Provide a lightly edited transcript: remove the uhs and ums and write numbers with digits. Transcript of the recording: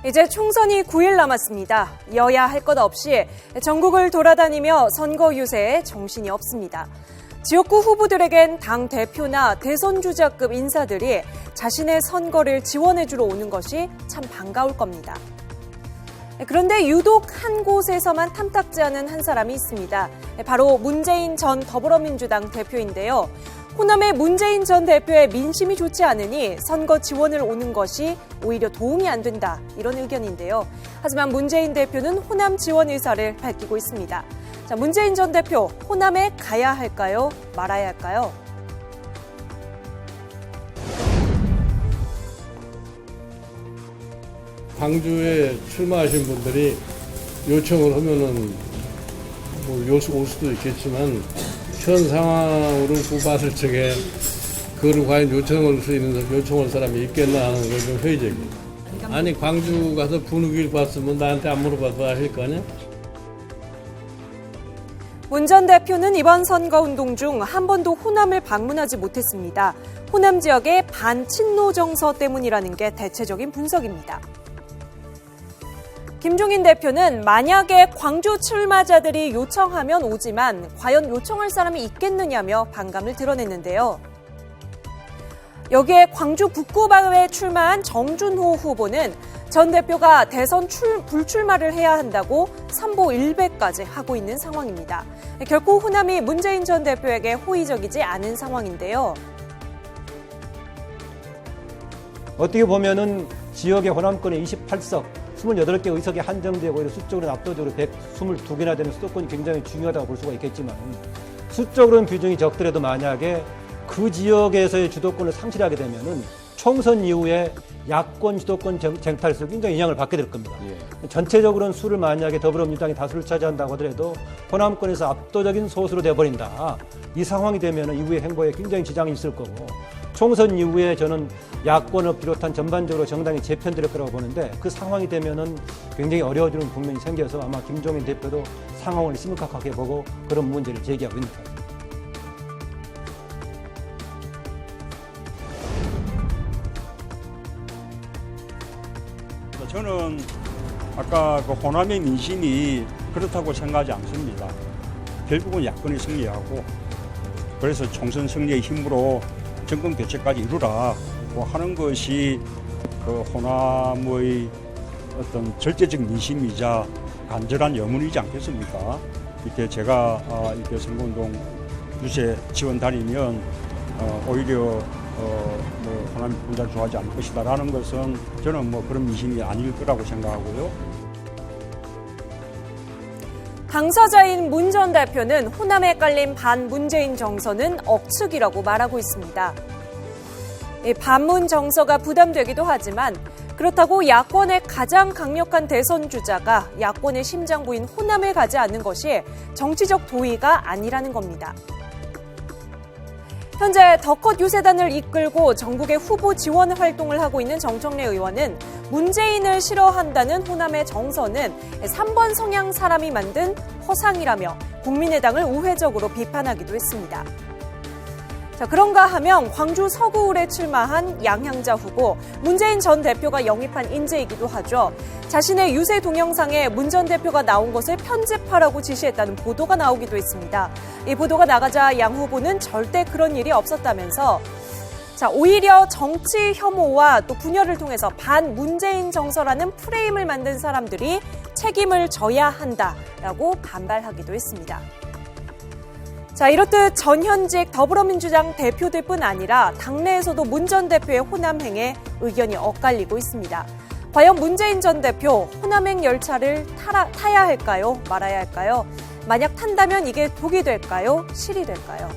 이제 총선이 9일 남았습니다. 여야 할 것 없이 전국을 돌아다니며 선거 유세에 정신이 없습니다. 지역구 후보들에겐 당 대표나 대선 주자급 인사들이 자신의 선거를 지원해주러 오는 것이 참 반가울 겁니다. 그런데 유독 한 곳에서만 탐탁지 않은 한 사람이 있습니다. 바로 문재인 전 더불어민주당 대표인데요. 호남의 문재인 전 대표의 민심이 좋지 않으니 선거 지원을 오는 것이 오히려 도움이 안 된다, 이런 의견인데요. 하지만 문재인 대표는 호남 지원 의사를 밝히고 있습니다. 자, 문재인 전 대표, 호남에 가야 할까요? 말아야 할까요? 광주에 출마하신 분들이 요청을 하면은 올 수도 있겠지만 현 상황으로 뽑았을 적에 그걸 과연 요청할 사람이 있겠나 하는 건 좀 회의적이에요. 아니 광주 가서 분위기를 봤으면 나한테 안 물어봐도 할 거 아니야? 문 전 대표는 이번 선거운동 중 한 번도 호남을 방문하지 못했습니다. 호남 지역의 반친노 정서 때문이라는 게 대체적인 분석입니다. 김종인 대표는 만약에 광주 출마자들이 요청하면 오지만 과연 요청할 사람이 있겠느냐며 반감을 드러냈는데요. 여기에 광주 북구갑에 출마한 정준호 후보는 전 대표가 대선 불출마를 해야 한다고 삼보 1배까지 하고 있는 상황입니다. 결코 호남이 문재인 전 대표에게 호의적이지 않은 상황인데요. 어떻게 보면은 지역의 호남권의 28석, 28개 의석이 한정되고 오히려 수적으로는 압도적으로 122개나 되는 수도권이 굉장히 중요하다고 볼 수가 있겠지만 수적으로는 비중이 적더라도 만약에 그 지역에서의 주도권을 상실하게 되면은 총선 이후에 야권 주도권 쟁탈에서 굉장히 영향을 받게 될 겁니다. 전체적으로는 수를 만약에 더불어민주당이 다수를 차지한다고 하더라도 호남권에서 압도적인 소수로 돼버린다. 이 상황이 되면 이후의 행보에 굉장히 지장이 있을 거고 총선 이후에 저는 야권을 비롯한 전반적으로 정당이 재편될 거라고 보는데 그 상황이 되면은 굉장히 어려워지는 국면이 생겨서 아마 김종인 대표도 상황을 심각하게 보고 그런 문제를 제기하고 있는 것 같습니다. 저는 아까 그 호남의 민심이 그렇다고 생각하지 않습니다. 결국은 야권이 승리하고 그래서 총선 승리의 힘으로 정권 교체까지 이루라고 하는 것이 그 호남의 어떤 절대적 민심이자 간절한 염원이지 않겠습니까? 이렇게 제가 이렇게 선거운동 유세 지원 다니면 오히려 호남이 분단 좋아하지 않을 것이다라는 것은 저는 그런 민심이 아닐 거라고 생각하고요. 당사자인 문 전 대표는 호남에 깔린 반문재인 정서는 억측이라고 말하고 있습니다. 반문 정서가 부담되기도 하지만 그렇다고 야권의 가장 강력한 대선 주자가 야권의 심장부인 호남에 가지 않는 것이 정치적 도의가 아니라는 겁니다. 현재 더컷 유세단을 이끌고 전국의 후보 지원 활동을 하고 있는 정청래 의원은 문재인을 싫어한다는 호남의 정서는 3번 성향 사람이 만든 허상이라며 국민의당을 우회적으로 비판하기도 했습니다. 자, 그런가 하면 광주 서구울에 출마한 양향자 후보, 문재인 전 대표가 영입한 인재이기도 하죠. 자신의 유세 동영상에 문 전 대표가 나온 것을 편집하라고 지시했다는 보도가 나오기도 했습니다. 이 보도가 나가자 양 후보는 절대 그런 일이 없었다면서 자, 오히려 정치 혐오와 또 분열을 통해서 반문재인 정서라는 프레임을 만든 사람들이 책임을 져야 한다라고 반발하기도 했습니다. 자, 이렇듯 전현직 더불어민주당 대표들뿐 아니라 당내에서도 문 전 대표의 호남행에 의견이 엇갈리고 있습니다. 과연 문재인 전 대표 호남행 열차를 타야 할까요? 말아야 할까요? 만약 탄다면 이게 독이 될까요? 실이 될까요?